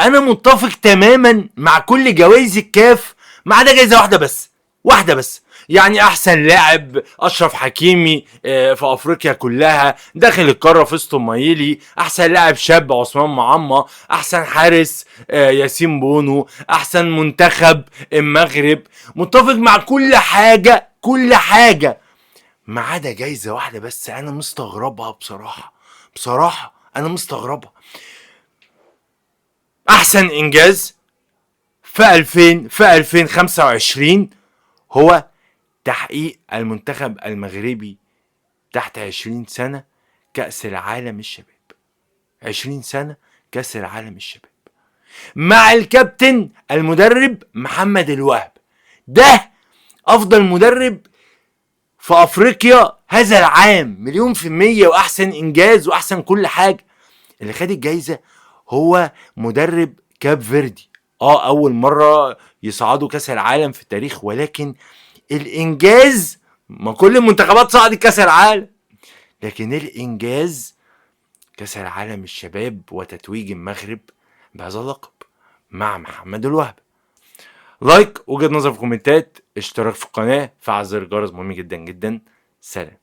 انا متفق تماما مع كل جوائز الكاف ما عدا جايزه واحده بس. يعني احسن لاعب اشرف حكيمي في افريقيا كلها داخل القاره فيستون مايلي، احسن لاعب شاب عثمان معمة، احسن حارس ياسين بونو، احسن منتخب المغرب. متفق مع كل حاجه ما عدا جايزه واحده بس انا مستغربها بصراحه انا مستغربها. احسن انجاز في 2025 هو تحقيق المنتخب المغربي تحت 20 سنة كأس العالم الشباب. 20 سنة كأس العالم الشباب مع الكابتن المدرب محمد الوهب. ده افضل مدرب في افريقيا هذا العام 100%، واحسن انجاز واحسن كل حاجة. اللي خد الجايزة هو مدرب كاب فيردي. اول مرة يصعدوا كاس العالم في التاريخ، ولكن الانجاز، ما كل المنتخبات صعدت كاس العالم، لكن الانجاز كاس العالم الشباب وتتويج المغرب بهذا اللقب مع محمد الوهب. لايك، وجهة نظر في الكومنتات، اشتراك في القناة، فعل زر الجرس مهم جدا جدا. سلام.